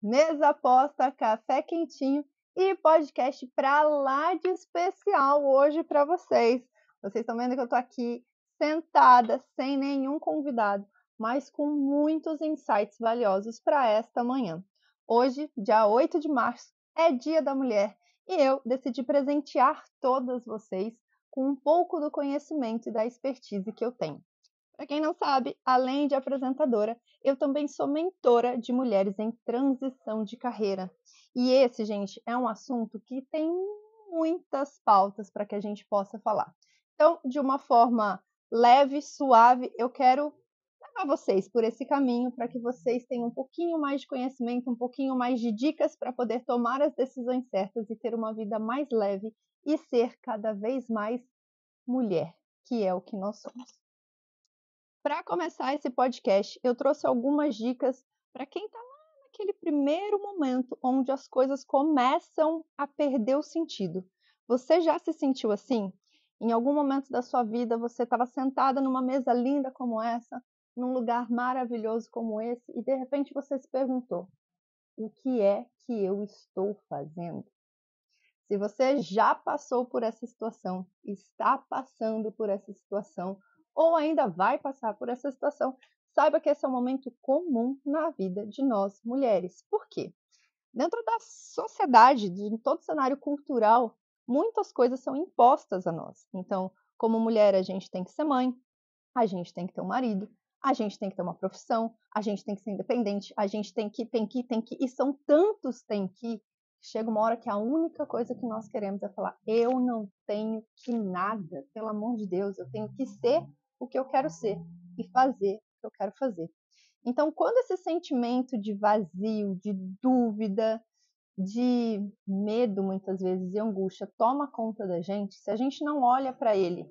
Mesa posta, café quentinho e podcast pra lá de especial hoje para vocês. Vocês estão vendo que eu tô aqui sentada, sem nenhum convidado, mas com muitos insights valiosos para esta manhã. Hoje, dia 8 de março, é Dia da Mulher e eu decidi presentear todas vocês com um pouco do conhecimento e da expertise que eu tenho. Para quem não sabe, além de apresentadora, eu também sou mentora de mulheres em transição de carreira. E esse, gente, é um assunto que tem muitas pautas para que a gente possa falar. Então, de uma forma leve, suave, eu quero levar vocês por esse caminho para que vocês tenham um pouquinho mais de conhecimento, um pouquinho mais de dicas para poder tomar as decisões certas e ter uma vida mais leve e ser cada vez mais mulher, que é o que nós somos. Para começar esse podcast, eu trouxe algumas dicas para quem está lá naquele primeiro momento onde as coisas começam a perder o sentido. Você já se sentiu assim? Em algum momento da sua vida, você estava sentada numa mesa linda como essa, num lugar maravilhoso como esse, e de repente você se perguntou: o que é que eu estou fazendo? Se você já passou por essa situação, está passando por essa situação, ou ainda vai passar por essa situação, saiba que esse é um momento comum na vida de nós mulheres. Por quê? Dentro da sociedade, de todo o cenário cultural, muitas coisas são impostas a nós. Então, como mulher, a gente tem que ser mãe, a gente tem que ter um marido, a gente tem que ter uma profissão, a gente tem que ser independente, a gente tem que, e são tantos tem que, chega uma hora que a única coisa que nós queremos é falar, eu não tenho que nada, pelo amor de Deus, eu tenho que ser o que eu quero ser e fazer o que eu quero fazer. Então, quando esse sentimento de vazio, de dúvida, de medo, muitas vezes, e angústia toma conta da gente, se a gente não olha para ele,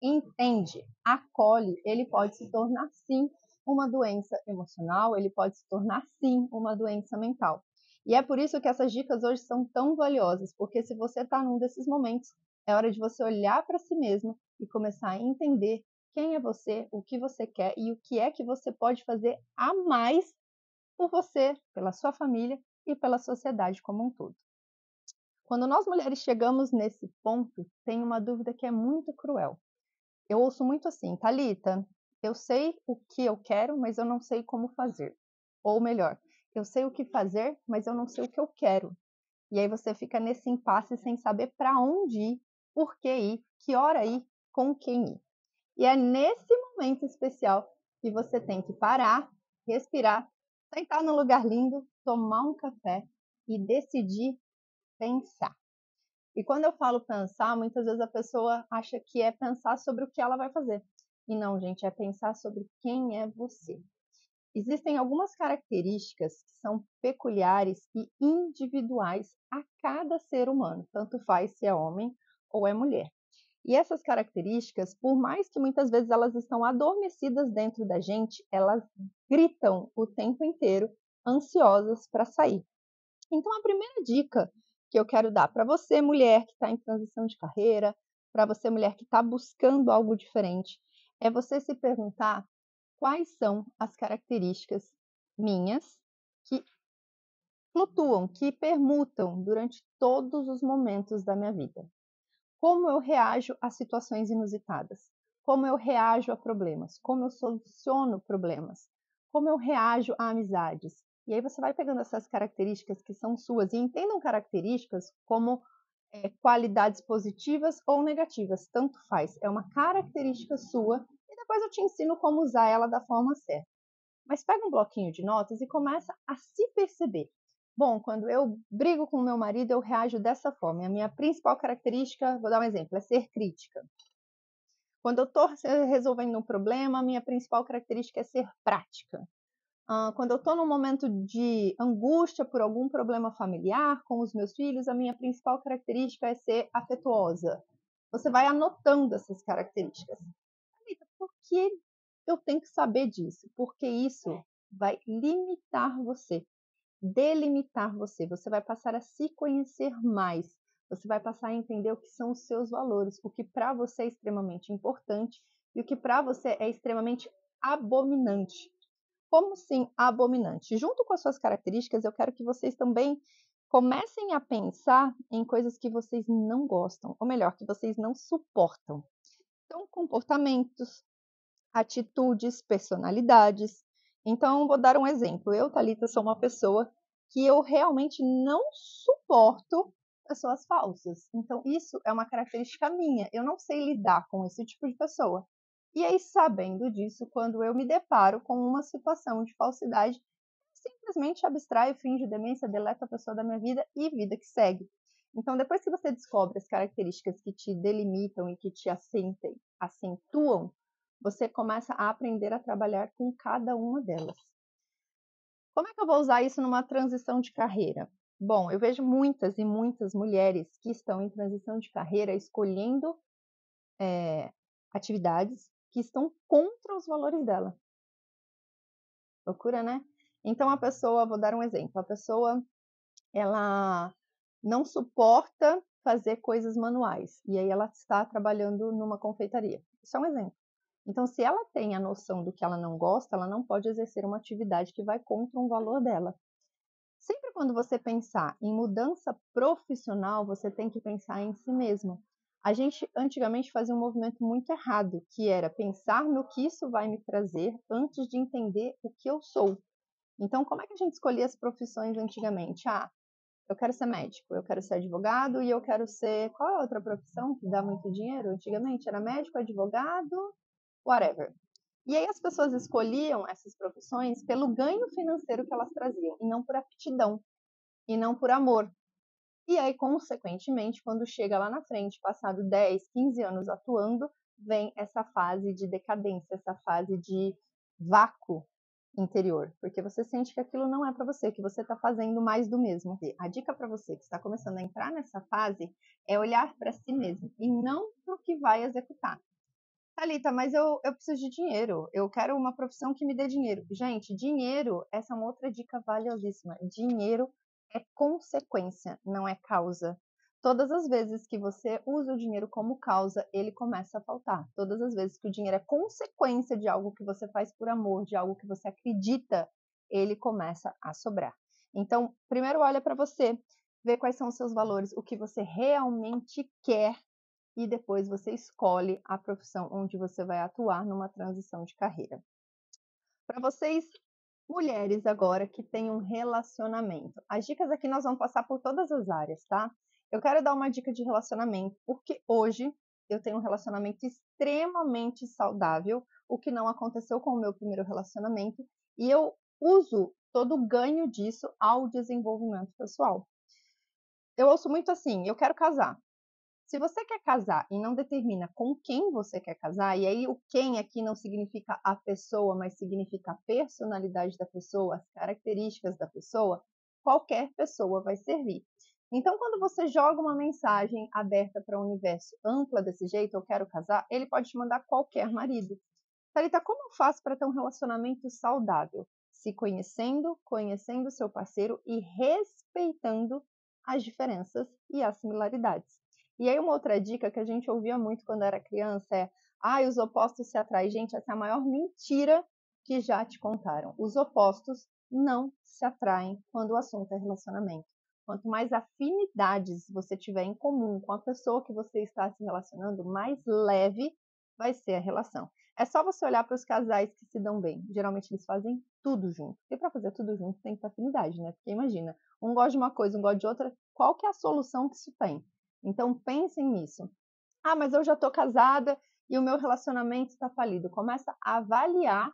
entende, acolhe, ele pode se tornar sim uma doença emocional, ele pode se tornar sim uma doença mental. E é por isso que essas dicas hoje são tão valiosas, porque se você está num desses momentos, é hora de você olhar para si mesmo e começar a entender quem é você, o que você quer e o que é que você pode fazer a mais por você, pela sua família e pela sociedade como um todo. Quando nós mulheres chegamos nesse ponto, tem uma dúvida que é muito cruel. Eu ouço muito assim: "Thalita, eu sei o que eu quero, mas eu não sei como fazer". Ou melhor: "Eu sei o que fazer, mas eu não sei o que eu quero". E aí você fica nesse impasse sem saber para onde ir, por que ir, que hora ir, com quem ir. E é nesse momento especial que você tem que parar, respirar, sentar num lugar lindo, tomar um café e decidir pensar. E quando eu falo pensar, muitas vezes a pessoa acha que é pensar sobre o que ela vai fazer. E não, gente, é pensar sobre quem é você. Existem algumas características que são peculiares e individuais a cada ser humano, tanto faz se é homem ou é mulher. E essas características, por mais que muitas vezes elas estão adormecidas dentro da gente, elas gritam o tempo inteiro, ansiosas para sair. Então, a primeira dica que eu quero dar para você, mulher que está em transição de carreira, para você, mulher que está buscando algo diferente, é você se perguntar quais são as características minhas que flutuam, que permutam durante todos os momentos da minha vida. Como eu reajo a situações inusitadas? Como eu reajo a problemas? Como eu soluciono problemas? Como eu reajo a amizades? E aí você vai pegando essas características que são suas e entendam características como qualidades positivas ou negativas, tanto faz. É uma característica sua e depois eu te ensino como usar ela da forma certa. Mas pega um bloquinho de notas e começa a se perceber. Bom, quando eu brigo com o meu marido, eu reajo dessa forma. A minha principal característica, vou dar um exemplo, é ser crítica. Quando eu estou resolvendo um problema, a minha principal característica é ser prática. Quando eu estou num momento de angústia por algum problema familiar com os meus filhos, a minha principal característica é ser afetuosa. Você vai anotando essas características. Anitta, por que eu tenho que saber disso? Porque isso vai limitar você, delimitar você. Você vai passar a se conhecer mais. Você vai passar a entender o que são os seus valores, o que para você é extremamente importante e o que para você é extremamente abominante. Como sim, abominante? Junto com as suas características, eu quero que vocês também comecem a pensar em coisas que vocês não gostam, ou melhor, que vocês não suportam. Então, comportamentos, atitudes, personalidades. Então, vou dar um exemplo. Eu, Thalita, sou uma pessoa que eu realmente não suporto pessoas falsas. Então, isso é uma característica minha. Eu não sei lidar com esse tipo de pessoa. E aí, sabendo disso, quando eu me deparo com uma situação de falsidade, simplesmente abstraio, finjo demência, deleto a pessoa da minha vida e vida que segue. Então, depois que você descobre as características que te delimitam e que te acentuam, você começa a aprender a trabalhar com cada uma delas. Como é que eu vou usar isso numa transição de carreira? Bom, eu vejo muitas e muitas mulheres que estão em transição de carreira escolhendo atividades que estão contra os valores dela. Loucura, né? Então a pessoa, vou dar um exemplo, a pessoa ela não suporta fazer coisas manuais e aí ela está trabalhando numa confeitaria. Isso é um exemplo. Então, se ela tem a noção do que ela não gosta, ela não pode exercer uma atividade que vai contra um valor dela. Sempre quando você pensar em mudança profissional, você tem que pensar em si mesmo. A gente antigamente fazia um movimento muito errado, que era pensar no que isso vai me trazer antes de entender o que eu sou. Então, como é que a gente escolhia as profissões antigamente? Eu quero ser médico, eu quero ser advogado e eu quero ser. Qual é a outra profissão que dá muito dinheiro? Antigamente era médico, advogado, whatever. E aí as pessoas escolhiam essas profissões pelo ganho financeiro que elas traziam, e não por aptidão, e não por amor. E aí, consequentemente, quando chega lá na frente, passado 10, 15 anos atuando, vem essa fase de decadência, essa fase de vácuo interior, porque você sente que aquilo não é para você, que você está fazendo mais do mesmo. A dica para você que está começando a entrar nessa fase é olhar para si mesmo e não para o que vai executar. Thalita, mas eu preciso de dinheiro. Eu quero uma profissão que me dê dinheiro. Gente, dinheiro, essa é uma outra dica valiosíssima. Dinheiro é consequência, não é causa. Todas as vezes que você usa o dinheiro como causa, ele começa a faltar. Todas as vezes que o dinheiro é consequência de algo que você faz por amor, de algo que você acredita, ele começa a sobrar. Então, primeiro olha para você, vê quais são os seus valores, o que você realmente quer e depois você escolhe a profissão onde você vai atuar numa transição de carreira. Para vocês, mulheres agora que têm um relacionamento, as dicas aqui nós vamos passar por todas as áreas, tá? Eu quero dar uma dica de relacionamento, porque hoje eu tenho um relacionamento extremamente saudável, o que não aconteceu com o meu primeiro relacionamento, e eu uso todo o ganho disso ao desenvolvimento pessoal. Eu ouço muito assim, eu quero casar. Se você quer casar e não determina com quem você quer casar, e aí o quem aqui não significa a pessoa, mas significa a personalidade da pessoa, as características da pessoa, qualquer pessoa vai servir. Então, quando você joga uma mensagem aberta para o universo ampla desse jeito, eu quero casar, ele pode te mandar qualquer marido. Thalita, como eu faço para ter um relacionamento saudável? Se conhecendo, conhecendo seu parceiro e respeitando as diferenças e as similaridades. E aí uma outra dica que a gente ouvia muito quando era criança é: os opostos se atraem. Gente, essa é a maior mentira que já te contaram. Os opostos não se atraem quando o assunto é relacionamento. Quanto mais afinidades você tiver em comum com a pessoa que você está se relacionando, mais leve vai ser a relação. É só você olhar para os casais que se dão bem. Geralmente eles fazem tudo junto. E para fazer tudo junto tem que ter afinidade, né? Porque imagina, um gosta de uma coisa, um gosta de outra, qual que é a solução que isso tem? Então pensem nisso. Mas eu já estou casada e o meu relacionamento está falido. Começa a avaliar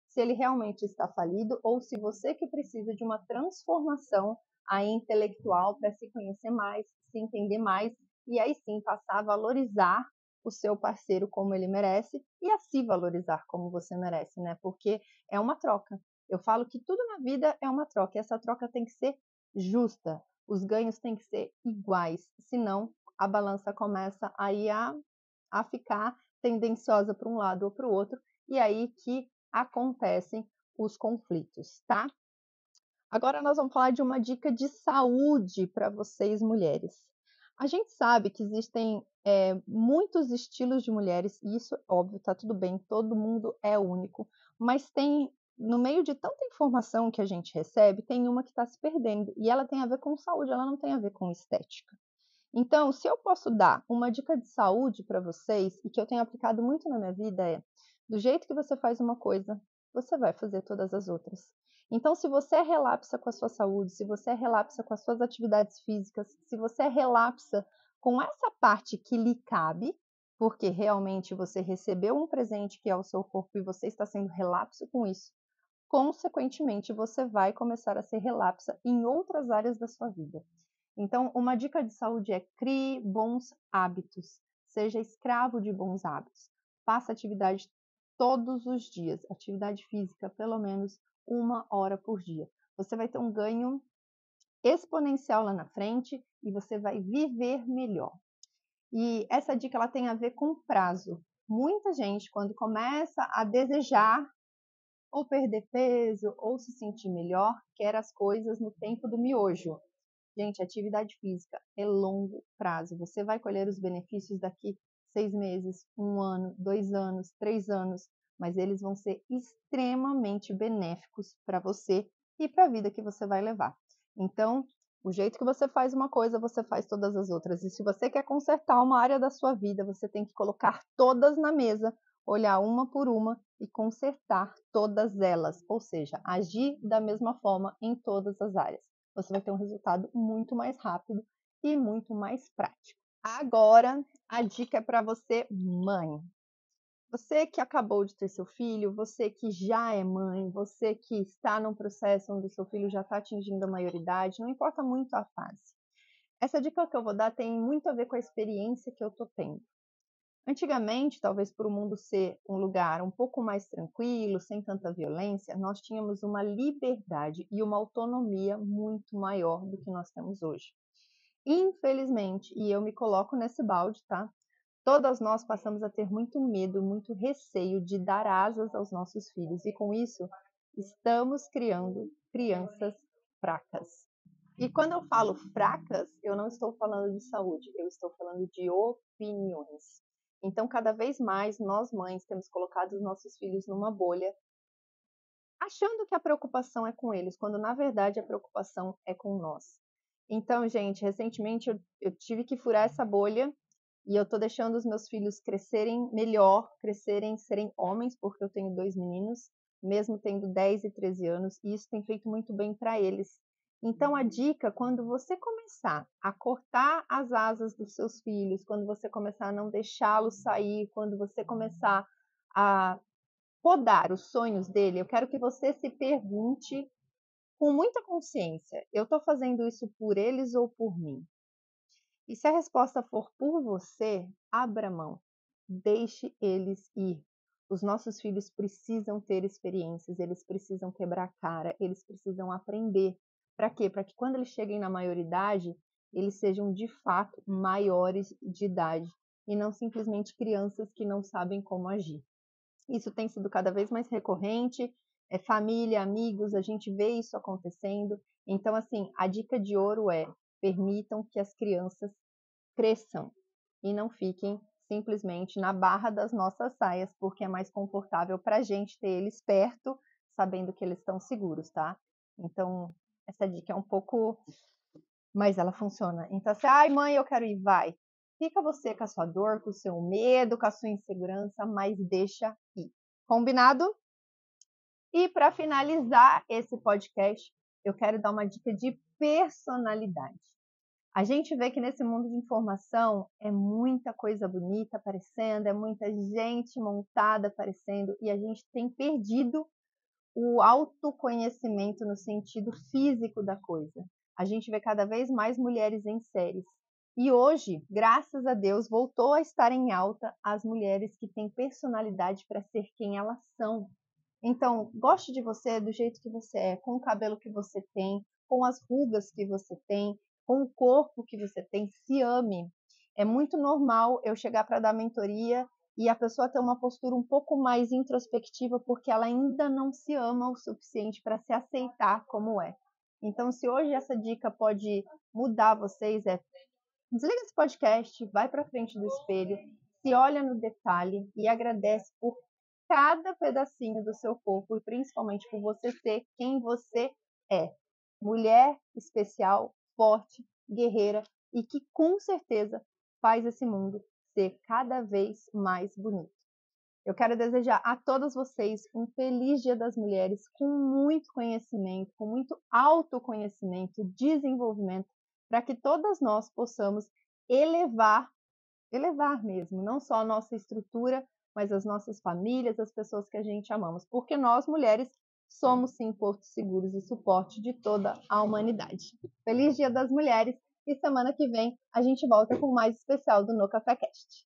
se ele realmente está falido ou se você que precisa de uma transformação aí intelectual para se conhecer mais, se entender mais e aí sim passar a valorizar o seu parceiro como ele merece e a se valorizar como você merece, né? Porque é uma troca. Eu falo que tudo na vida é uma troca e essa troca tem que ser justa. Os ganhos têm que ser iguais, senão a balança começa aí a ficar tendenciosa para um lado ou para o outro, e aí que acontecem os conflitos, tá? Agora nós vamos falar de uma dica de saúde para vocês mulheres. A gente sabe que existem muitos estilos de mulheres, e isso, óbvio, tá tudo bem, todo mundo é único, mas tem no meio de tanta informação que a gente recebe, tem uma que está se perdendo. E ela tem a ver com saúde, ela não tem a ver com estética. Então, se eu posso dar uma dica de saúde para vocês, e que eu tenho aplicado muito na minha vida, é: do jeito que você faz uma coisa, você vai fazer todas as outras. Então, se você é relapsa com a sua saúde, se você é relapsa com as suas atividades físicas, se você é relapsa com essa parte que lhe cabe, porque realmente você recebeu um presente que é o seu corpo e você está sendo relapso com isso, consequentemente, você vai começar a ser relapsa em outras áreas da sua vida. Então, uma dica de saúde é: crie bons hábitos, seja escravo de bons hábitos. Faça atividade todos os dias, atividade física pelo menos 1 hora por dia. Você vai ter um ganho exponencial lá na frente e você vai viver melhor. E essa dica ela tem a ver com prazo. Muita gente, quando começa a desejar ou perder peso ou se sentir melhor, quer as coisas no tempo do miojo. Gente, atividade física é longo prazo. Você vai colher os benefícios daqui 6 meses, 1 ano, 2 anos, 3 anos, mas eles vão ser extremamente benéficos para você e para a vida que você vai levar. Então, o jeito que você faz uma coisa, você faz todas as outras. E se você quer consertar uma área da sua vida, você tem que colocar todas na mesa, olhar uma por uma e consertar todas elas, ou seja, agir da mesma forma em todas as áreas. Você vai ter um resultado muito mais rápido e muito mais prático. Agora, a dica é para você, mãe. Você que acabou de ter seu filho, você que já é mãe, você que está num processo onde o seu filho já está atingindo a maioridade, não importa muito a fase. Essa dica que eu vou dar tem muito a ver com a experiência que eu estou tendo. Antigamente, talvez por o mundo ser um lugar um pouco mais tranquilo, sem tanta violência, nós tínhamos uma liberdade e uma autonomia muito maior do que nós temos hoje. Infelizmente, e eu me coloco nesse balde, tá? Todas nós passamos a ter muito medo, muito receio de dar asas aos nossos filhos e com isso estamos criando crianças fracas. E quando eu falo fracas, eu não estou falando de saúde, eu estou falando de opiniões. Então, cada vez mais nós mães temos colocado os nossos filhos numa bolha, achando que a preocupação é com eles, quando na verdade a preocupação é com nós. Então, gente, recentemente eu tive que furar essa bolha e eu tô deixando os meus filhos crescerem melhor, crescerem, serem homens, porque eu tenho 2 meninos, mesmo tendo 10 e 13 anos, e isso tem feito muito bem para eles. Então, a dica, quando você começar a cortar as asas dos seus filhos, quando você começar a não deixá-los sair, quando você começar a podar os sonhos dele, eu quero que você se pergunte com muita consciência: eu estou fazendo isso por eles ou por mim? E se a resposta for por você, abra mão, deixe eles ir. Os nossos filhos precisam ter experiências, eles precisam quebrar cara, eles precisam aprender. Para quê? Para que quando eles cheguem na maioridade, eles sejam de fato maiores de idade e não simplesmente crianças que não sabem como agir. Isso tem sido cada vez mais recorrente, família, amigos, a gente vê isso acontecendo. Então, assim, a dica de ouro é: permitam que as crianças cresçam e não fiquem simplesmente na barra das nossas saias, porque é mais confortável para a gente ter eles perto, sabendo que eles estão seguros, tá? Então, essa dica é um pouco, mas ela funciona. Então, assim, ai mãe, eu quero ir, vai. Fica você com a sua dor, com o seu medo, com a sua insegurança, mas deixa ir. Combinado? E para finalizar esse podcast, eu quero dar uma dica de personalidade. A gente vê que nesse mundo de informação é muita coisa bonita aparecendo, é muita gente montada aparecendo e a gente tem perdido o autoconhecimento no sentido físico da coisa. A gente vê cada vez mais mulheres em séries. E hoje, graças a Deus, voltou a estar em alta as mulheres que têm personalidade para ser quem elas são. Então, goste de você do jeito que você é, com o cabelo que você tem, com as rugas que você tem, com o corpo que você tem, se ame. É muito normal eu chegar para dar mentoria e a pessoa ter uma postura um pouco mais introspectiva porque ela ainda não se ama o suficiente para se aceitar como é. Então, se hoje essa dica pode mudar vocês, desliga esse podcast, vai para frente do espelho, se olha no detalhe e agradece por cada pedacinho do seu corpo e principalmente por você ser quem você é. Mulher especial, forte, guerreira e que com certeza faz esse mundo ser cada vez mais bonito. Eu quero desejar a todas vocês um feliz Dia das Mulheres com muito conhecimento, com muito autoconhecimento, desenvolvimento, para que todas nós possamos elevar mesmo, não só a nossa estrutura, mas as nossas famílias, as pessoas que a gente amamos, porque nós mulheres somos sim portos seguros e suporte de toda a humanidade. Feliz Dia das Mulheres e semana que vem a gente volta com mais especial do No Café Cast.